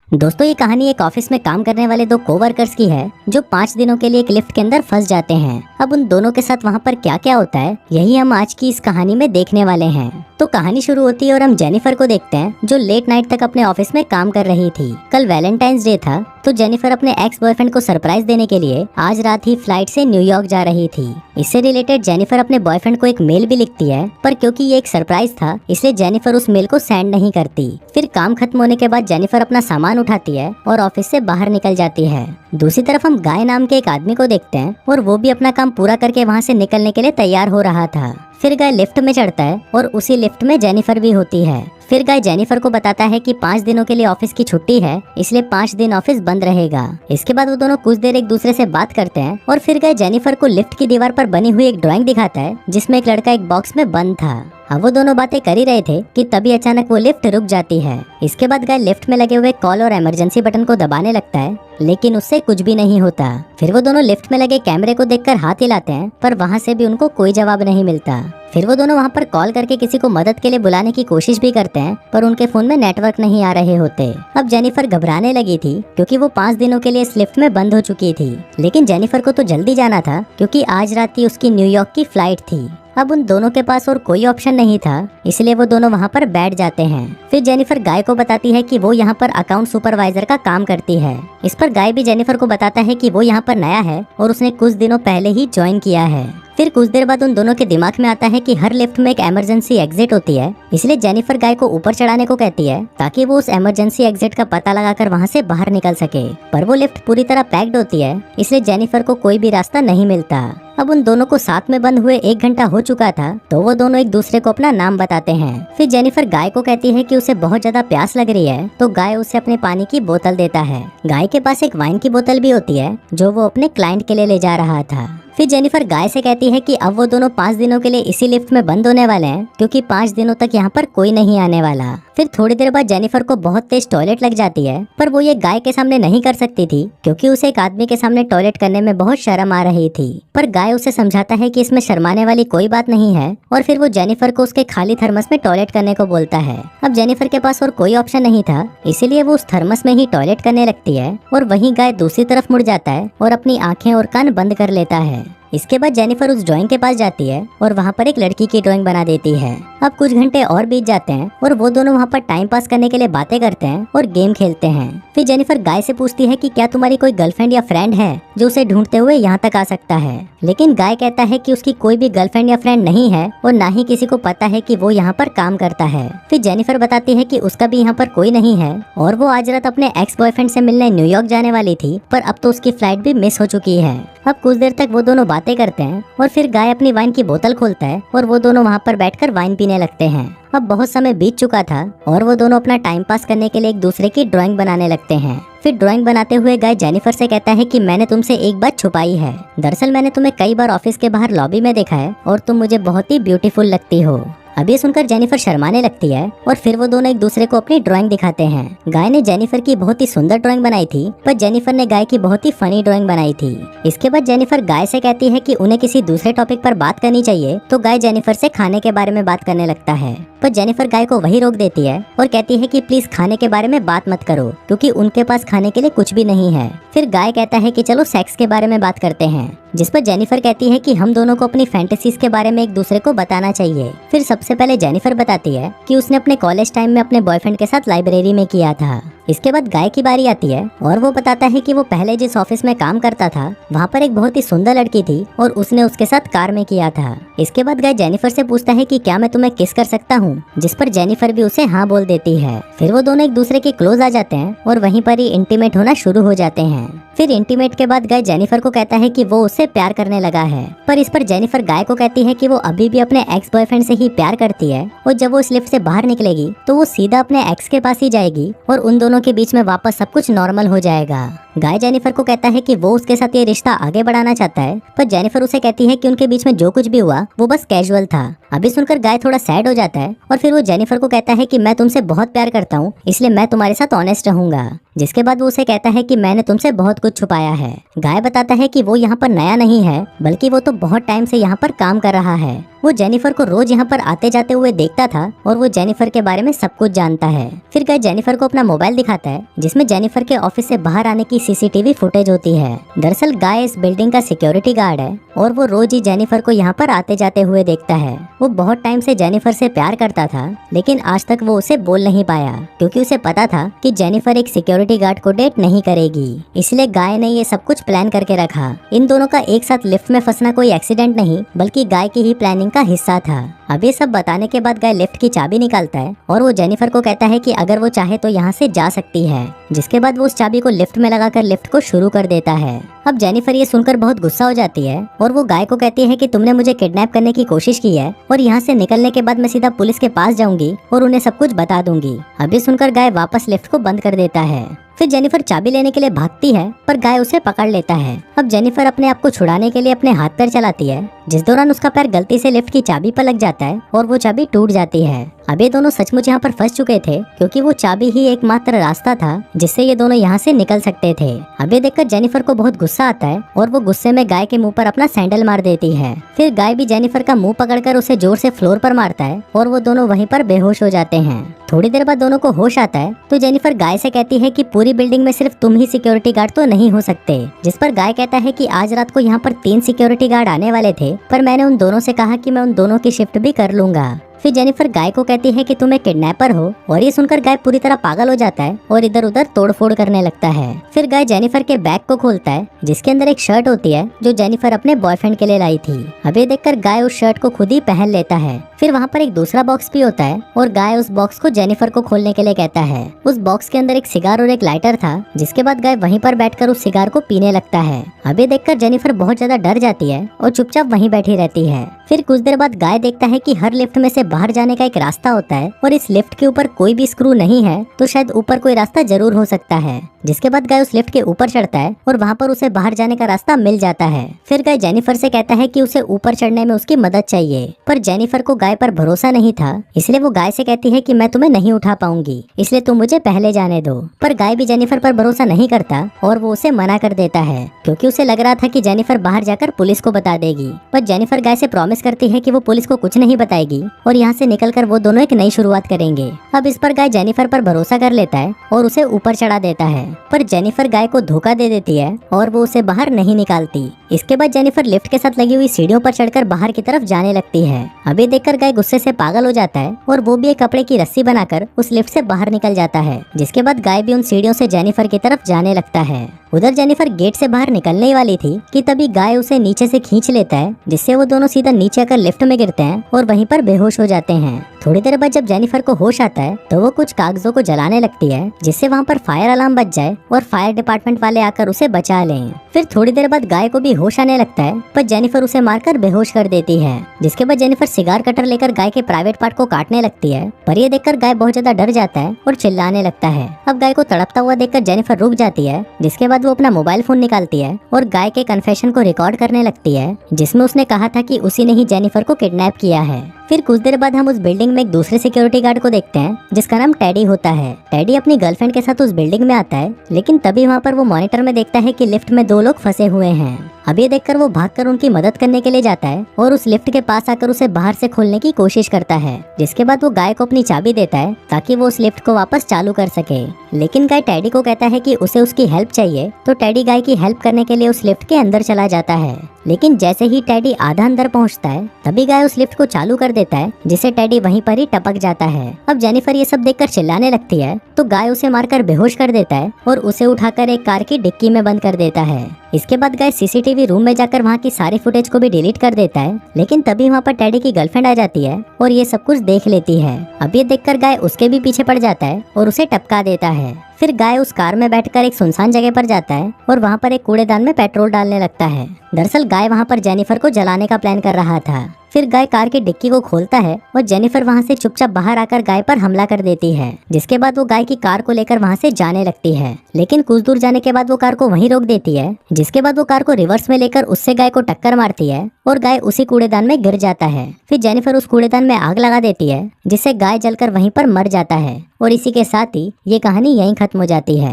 दोस्तों ये कहानी एक ऑफिस में काम करने वाले दो कोवर्कर्स की है जो 5 दिनों के लिए एक लिफ्ट के अंदर फंस जाते हैं। अब उन दोनों के साथ वहाँ पर क्या क्या होता है यही हम आज की इस कहानी में देखने वाले हैं। तो कहानी शुरू होती है और हम जेनिफर को देखते हैं जो लेट नाइट तक अपने ऑफिस में काम कर रही थी। कल वैलेंटाइंस डे था तो जेनिफर अपने एक्स बॉयफ्रेंड को सरप्राइज देने के लिए आज रात ही फ्लाइट से न्यूयॉर्क जा रही थी। इससे रिलेटेड जेनिफर अपने बॉयफ्रेंड को एक मेल भी लिखती है, पर क्योंकि ये एक सरप्राइज था इसलिए जेनिफर उस मेल को सेंड नहीं करती। फिर काम खत्म होने के बाद जेनिफर अपना सामान उठाती है और ऑफिस से बाहर निकल जाती है। दूसरी तरफ हम गाय नाम के एक आदमी को देखते हैं और वो भी अपना काम पूरा करके वहाँ से निकलने के लिए तैयार हो रहा था। फिर गाय लिफ्ट में चढ़ता है और उसी लिफ्ट में जेनिफर भी होती है। फिर गाय जेनिफर को बताता है कि 5 दिनों के लिए ऑफिस की छुट्टी है, इसलिए 5 दिन ऑफिस बंद रहेगा। इसके बाद वो दोनों कुछ देर एक दूसरे से बात करते हैं और फिर गाय जेनिफर को लिफ्ट की दीवार पर बनी हुई एक ड्राइंग दिखाता है जिसमें एक लड़का एक बॉक्स में बंद था। अब वो दोनों बातें कर ही रहे थे कि तभी अचानक वो लिफ्ट रुक जाती है। इसके बाद गाय लिफ्ट में लगे हुए कॉल और इमरजेंसी बटन को दबाने लगता है, लेकिन उससे कुछ भी नहीं होता। फिर वो दोनों लिफ्ट में लगे कैमरे को देखकर हाथ हिलाते हैं, पर वहाँ से भी उनको कोई जवाब नहीं मिलता। फिर वो दोनों वहाँ पर कॉल करके किसी को मदद के लिए बुलाने की कोशिश भी करते हैं, पर उनके फोन में नेटवर्क नहीं आ रहे होते। अब जेनिफर घबराने लगी थी क्योंकि वो 5 दिनों के लिए इस लिफ्ट में बंद हो चुकी थी, लेकिन जेनिफर को तो जल्दी जाना था क्योंकि आज रात ही उसकी न्यूयॉर्क की फ्लाइट थी। अब उन दोनों के पास और कोई ऑप्शन नहीं था, इसलिए वो दोनों वहाँ पर बैठ जाते हैं। फिर जेनिफर गाय को बताती है कि वो यहाँ पर अकाउंट सुपरवाइजर का काम करती है। इस पर गाय भी जेनिफर को बताता है कि वो यहाँ पर नया है और उसने कुछ दिनों पहले ही ज्वाइन किया है। फिर कुछ देर बाद उन दोनों के दिमाग में आता है कि हर लिफ्ट में एक इमरजेंसी एग्जिट होती है, इसलिए जेनिफर गाय को ऊपर चढ़ाने को कहती है ताकि वो उस इमरजेंसी एग्जिट का पता लगाकर वहाँ से बाहर निकल सके। पर वो लिफ्ट पूरी तरह पैक्ड होती है, इसलिए जेनिफर को कोई भी रास्ता नहीं मिलता। अब उन दोनों को साथ में बंद हुए 1 घंटा हो चुका था, तो वो दोनों एक दूसरे को अपना नाम बताते हैं। फिर जेनिफर गाय को कहती है कि उसे बहुत ज्यादा प्यास लग रही है, तो गाय उसे अपने पानी की बोतल देता है। गाय के पास एक वाइन की बोतल भी होती है जो वो अपने क्लाइंट के लिए ले जा रहा था। फिर जेनिफर गाय से कहती है कि अब वो दोनों 5 दिनों के लिए इसी लिफ्ट में बंद होने वाले हैं क्योंकि 5 दिनों तक यहाँ पर कोई नहीं आने वाला। फिर थोड़ी देर बाद जेनिफर को बहुत तेज टॉयलेट लग जाती है, पर वो ये गाय के सामने नहीं कर सकती थी क्योंकि उसे एक आदमी के सामने टॉयलेट करने में बहुत शर्म आ रही थी। पर गाय उसे समझाता है कि इसमें शर्माने वाली कोई बात नहीं है और फिर वो जेनिफर को उसके खाली थर्मस में टॉयलेट करने को बोलता है। अब जेनिफर के पास और कोई ऑप्शन नहीं था, इसीलिए वो उस थर्मस में ही टॉयलेट करने लगती है और वहीं गाय दूसरी तरफ मुड़ जाता है और अपनी आंखें और कान बंद कर लेता है। इसके बाद जेनिफर उस ड्राइंग के पास जाती है और वहाँ पर एक लड़की की ड्राइंग बना देती है। अब कुछ घंटे और बीत जाते हैं और वो दोनों वहाँ पर टाइम पास करने के लिए बातें करते हैं और गेम खेलते हैं। फिर जेनिफर गाय से पूछती है कि क्या तुम्हारी कोई गर्लफ्रेंड या फ्रेंड है जो उसे ढूंढते हुए यहाँ तक आ सकता है, लेकिन गाय कहता है कि उसकी कोई भी गर्लफ्रेंड या फ्रेंड नहीं है और ना ही किसी को पता है कि वो यहाँ पर काम करता है। फिर जेनिफर बताती है कि उसका भी यहाँ पर कोई नहीं है और वो आज रात अपने एक्स बॉयफ्रेंड से मिलने न्यूयॉर्क जाने वाली थी, पर अब तो उसकी फ्लाइट भी मिस हो चुकी है। अब कुछ देर तक वो दोनों बातें करते हैं और फिर गाय अपनी वाइन की बोतल खोलता है और वो दोनों वहाँ पर बैठकर वाइन पीने लगते हैं। अब बहुत समय बीत चुका था और वो दोनों अपना टाइम पास करने के लिए एक दूसरे की ड्राइंग बनाने लगते हैं। फिर ड्राइंग बनाते हुए गाय जेनिफर से कहता है कि मैंने तुमसे एक बात छुपाई है। दरअसल मैंने तुम्हें कई बार ऑफिस के बाहर लॉबी में देखा है और तुम मुझे बहुत ही ब्यूटीफुल लगती हो। अब ये सुनकर जेनिफर शर्माने लगती है और फिर वो दोनों एक दूसरे को अपनी ड्राइंग दिखाते हैं। गाय ने जेनिफर की बहुत ही सुंदर ड्राइंग बनाई थी, पर जेनिफर ने गाय की बहुत ही फनी ड्राइंग बनाई थी। इसके बाद जेनिफर गाय से कहती है कि उन्हें किसी दूसरे टॉपिक पर बात करनी चाहिए, तो गाय जेनिफर से खाने के बारे में बात करने लगता है, पर जेनिफर गाय को वही रोक देती है और कहती है कि प्लीज खाने के बारे में बात मत करो क्योंकि उनके पास खाने के लिए कुछ भी नहीं है। फिर गाय कहता है कि चलो सेक्स के बारे में बात करते हैं, जिस पर जेनिफर कहती है कि हम दोनों को अपनी फैंटेसीज के बारे में एक दूसरे को बताना चाहिए। फिर सबसे पहले जेनिफर बताती है कि उसने अपने कॉलेज टाइम में अपने बॉयफ्रेंड के साथ लाइब्रेरी में किया था। इसके बाद गाय की बारी आती है और वो बताता है कि वो पहले जिस ऑफिस में काम करता था वहाँ पर एक बहुत ही सुंदर लड़की थी और उसने उसके साथ कार में किया था। इसके बाद गाय जेनिफर से पूछता है कि क्या मैं तुम्हें किस कर सकता हूँ, जिस पर जेनिफर भी उसे हाँ बोल देती है। फिर वो दोनों एक दूसरे के क्लोज आ जाते हैं और वहीं पर ही इंटीमेट होना शुरू हो जाते हैं। फिर इंटीमेट के बाद गाय जेनिफर को कहता है कि वो उससे प्यार करने लगा है, पर इस पर जेनिफर गाय को कहती है कि वो अभी भी अपने एक्स बॉयफ्रेंड से ही प्यार करती है और जब वो इस लिफ्ट से बाहर निकलेगी तो वो सीधा अपने एक्स के पास ही जाएगी और उन दोनों के बीच में वापस सब कुछ नॉर्मल हो जाएगा। गाय जेनिफर को कहता है कि वो उसके साथ ये रिश्ता आगे बढ़ाना चाहता है, पर जेनिफर उसे कहती है कि उनके बीच में जो कुछ भी हुआ वो बस कैजुअल था। अभी सुनकर गाय थोड़ा सैड हो जाता है और फिर वो जेनिफर को कहता है कि मैं तुमसे बहुत प्यार करता हूँ, इसलिए मैं तुम्हारे साथ ऑनेस्ट रहूंगा। जिसके बाद वो उसे कहता है कि मैंने तुमसे बहुत कुछ छुपाया है। गाय बताता है कि वो यहाँ पर नया नहीं है, बल्कि वो तो बहुत टाइम से यहाँ पर काम कर रहा है। वो जेनिफर को रोज यहाँ पर आते जाते हुए देखता था और वो जेनिफर के बारे में सब कुछ जानता है। फिर गाय जेनिफर को अपना मोबाइल दिखाता है जिसमें जेनिफर के ऑफिस से बाहर आने की सीसीटीवी फुटेज होती है। दरअसल गाय इस बिल्डिंग का सिक्योरिटी गार्ड है और वो रोज ही जेनिफर को यहाँ पर आते जाते हुए देखता है। वो बहुत टाइम से जेनिफर से प्यार करता था, लेकिन आज तक वो उसे बोल नहीं पाया क्योंकि उसे पता था कि जेनिफर एक सिक्योरिटी गार्ड को डेट नहीं करेगी। इसलिए गाय ने ये सब कुछ प्लान करके रखा। इन दोनों का एक साथ लिफ्ट में फंसना कोई एक्सीडेंट नहीं, बल्कि गाय की ही प्लानिंग का हिस्सा था। अब ये सब बताने के बाद गाय लिफ्ट की चाबी निकालता है और वो जेनिफर को कहता है कि अगर वो चाहे तो यहाँ से जा सकती है। जिसके बाद वो उस चाबी को लिफ्ट में लगाकर लिफ्ट को शुरू कर देता है। अब जेनिफर ये सुनकर बहुत गुस्सा हो जाती है और वो गाय को कहती है कि तुमने मुझे किडनैप करने की कोशिश की है और यहाँ से निकलने के बाद मैं सीधा पुलिस के पास जाऊंगी और उन्हें सब कुछ बता दूंगी। अभी सुनकर गाय वापस लिफ्ट को बंद कर देता है। फिर जेनिफर चाबी लेने के लिए भागती है पर गाय उसे पकड़ लेता है। अब जेनिफर अपने आप को छुड़ाने के लिए अपने हाथ पैर चलाती है, जिस दौरान उसका पैर गलती से लिफ्ट की चाबी पर लग जाता है और वो चाबी टूट जाती है। अब ये दोनों सचमुच यहाँ पर फंस चुके थे क्योंकि वो चाबी ही एकमात्र रास्ता था जिससे ये दोनों यहाँ से निकल सकते थे। अब ये देखकर जेनिफर को बहुत गुस्सा आता है और वो गुस्से में गाय के मुंह पर अपना सैंडल मार देती है। फिर गाय भी जेनिफर का मुंह पकड़कर उसे जोर से फ्लोर पर मारता है और वो दोनों वहीं पर बेहोश हो जाते हैं। थोड़ी देर बाद दोनों को होश आता है तो जेनिफर गाय से कहती है कि पूरी बिल्डिंग में सिर्फ तुम ही सिक्योरिटी गार्ड तो नहीं हो सकते। जिस पर गाय कहता है कि आज रात को यहाँ पर 3 सिक्योरिटी गार्ड आने वाले थे, पर मैंने उन दोनों से कहा कि मैं उन दोनों की शिफ्ट भी कर लूंगा। फिर जेनिफर गाय को कहती है कि तुम एक किडनैपर हो और ये सुनकर गाय पूरी तरह पागल हो जाता है और इधर उधर तोड़फोड़ करने लगता है। फिर गाय जेनिफर के बैग को खोलता है जिसके अंदर एक शर्ट होती है जो जेनिफर अपने बॉयफ्रेंड के लिए लाई थी। अब ये देखकर गाय उस शर्ट को खुद ही पहन लेता है। फिर वहाँ पर एक दूसरा बॉक्स भी होता है और गाय उस बॉक्स को जेनिफर को खोलने के लिए कहता है। उस बॉक्स के अंदर एक सिगार और एक लाइटर था, जिसके बाद गाय वहीं पर बैठकर उस सिगार को पीने लगता है। अब ये देखकर जेनिफर बहुत ज्यादा डर जाती है और चुपचाप वहीं बैठी रहती है। फिर कुछ देर बाद गाय देखता है कि हर लिफ्ट में से बाहर जाने का एक रास्ता होता है और इस लिफ्ट के ऊपर कोई भी स्क्रू नहीं है, तो शायद ऊपर कोई रास्ता जरूर हो सकता है। जिसके बाद गाय उस लिफ्ट के ऊपर चढ़ता है और वहाँ पर उसे बाहर जाने का रास्ता मिल जाता है। फिर गाय जेनिफर से कहता है कि उसे ऊपर चढ़ने में उसकी मदद चाहिए, पर जेनिफर को गाय पर भरोसा नहीं था, इसलिए वो गाय से कहती है कि मैं तुम्हें नहीं उठा पाऊंगी, इसलिए तुम मुझे पहले जाने दो। पर गाय भी जेनिफर पर भरोसा नहीं करता और वो उसे मना कर देता है क्योंकि उसे लग रहा था कि जेनिफर बाहर जाकर पुलिस को बता देगी। पर जेनिफर गाय से प्रॉमिस करती है कि वो पुलिस को कुछ नहीं बताएगी और यहाँ से निकलकर वो दोनों एक नई शुरुआत करेंगे। अब इस पर गाय जेनिफर पर भरोसा कर लेता है और उसे ऊपर चढ़ा देता है, पर जेनिफर गाय को धोखा दे देती है और वो उसे बाहर नहीं निकालती। इसके बाद जेनिफर लिफ्ट के साथ लगी हुई सीढ़ियों पर चढ़कर बाहर की तरफ जाने लगती है। अभी देखकर गाय गुस्से से पागल हो जाता है और वो भी एक कपड़े की रस्सी बनाकर उस लिफ्ट से बाहर निकल जाता है। जिसके बाद गाय भी उन सीढ़ियों से जेनिफर की तरफ जाने लगता है। उधर जेनिफर गेट से बाहर निकलने ही वाली थी कि तभी गाय उसे नीचे से खींच लेता है, जिससे वो दोनों सीधा नीचे आकर लिफ्ट में गिरते हैं और वहीं पर बेहोश हो जाते हैं। थोड़ी देर बाद जब जेनिफर को होश आता है तो वो कुछ कागजों को जलाने लगती है, जिससे वहाँ पर फायर अलार्म बज जाए और फायर डिपार्टमेंट वाले आकर उसे बचा लें। फिर थोड़ी देर बाद गाय को भी होश आने लगता है, पर जेनिफर उसे मारकर बेहोश कर देती है। जिसके बाद जेनिफर सिगार कटर लेकर गाय के प्राइवेट पार्ट को काटने लगती है, पर ये देखकर गाय बहुत ज्यादा डर जाता है और चिल्लाने लगता है। अब गाय को तड़पता हुआ देखकर जेनिफर रुक जाती है, जिसके बाद वो अपना मोबाइल फोन निकालती है और गाय के कन्फेशन को रिकॉर्ड करने लगती है, जिसमें उसने कहा था कि उसी ने ही जेनिफर को किडनैप किया है। फिर कुछ देर बाद हम उस बिल्डिंग में एक दूसरे सिक्योरिटी गार्ड को देखते हैं जिसका नाम टेडी होता है। टेडी अपनी गर्लफ्रेंड के साथ उस बिल्डिंग में आता है, लेकिन तभी वहाँ पर वो मॉनिटर में देखता है कि लिफ्ट में 2 लोग फंसे हुए हैं। अब ये देखकर वो भागकर उनकी मदद करने के लिए जाता है और उस लिफ्ट के पास आकर उसे बाहर से खोलने की कोशिश करता है। जिसके बाद वो गाय को अपनी चाबी देता है ताकि वो उस लिफ्ट को वापस चालू कर सके। लेकिन गाय टेडी को कहता है कि उसे उसकी हेल्प चाहिए, तो टेडी गाय की हेल्प करने के लिए उस लिफ्ट के अंदर चला जाता है। लेकिन जैसे ही टेडी आधा अंदर पहुंचता है तभी गाय उस लिफ्ट को चालू कर देता है, जिससे टेडी वहीं पर ही टपक जाता है। अब जेनिफर ये सब देखकर चिल्लाने लगती है, तो गाय उसे मारकर बेहोश कर देता है और उसे उठाकर एक कार की डिक्की में बंद कर देता है। इसके बाद गाय सीसीटीवी रूम में जाकर वहाँ की सारी फुटेज को भी डिलीट कर देता है, लेकिन तभी वहाँ पर टेडी की गर्लफ्रेंड आ जाती है और ये सब कुछ देख लेती है। अब ये देखकर गाय उसके भी पीछे पड़ जाता है और उसे टपका देता है। फिर गाय उस कार में बैठकर एक सुनसान जगह पर जाता है और वहाँ पर एक कूड़ेदान में पेट्रोल डालने लगता है। दरअसल गाय वहाँ पर जेनिफर को जलाने का प्लान कर रहा था। फिर गाय कार की डिक्की को खोलता है और जेनिफर वहाँ से चुपचाप बाहर आकर गाय पर हमला कर देती है, जिसके बाद वो गाय की कार को लेकर वहाँ से जाने लगती है। लेकिन कुछ दूर जाने के बाद वो कार को वहीं रोक देती है, जिसके बाद वो कार को रिवर्स में लेकर उससे गाय को टक्कर मारती है और गाय उसी कूड़ेदान में गिर जाता है। फिर जेनिफर उस कूड़ेदान में आग लगा देती है, जिससे गाय जलकर वहीं पर मर जाता है। और इसी के साथ ही ये कहानी यहीं खत्म हो जाती है।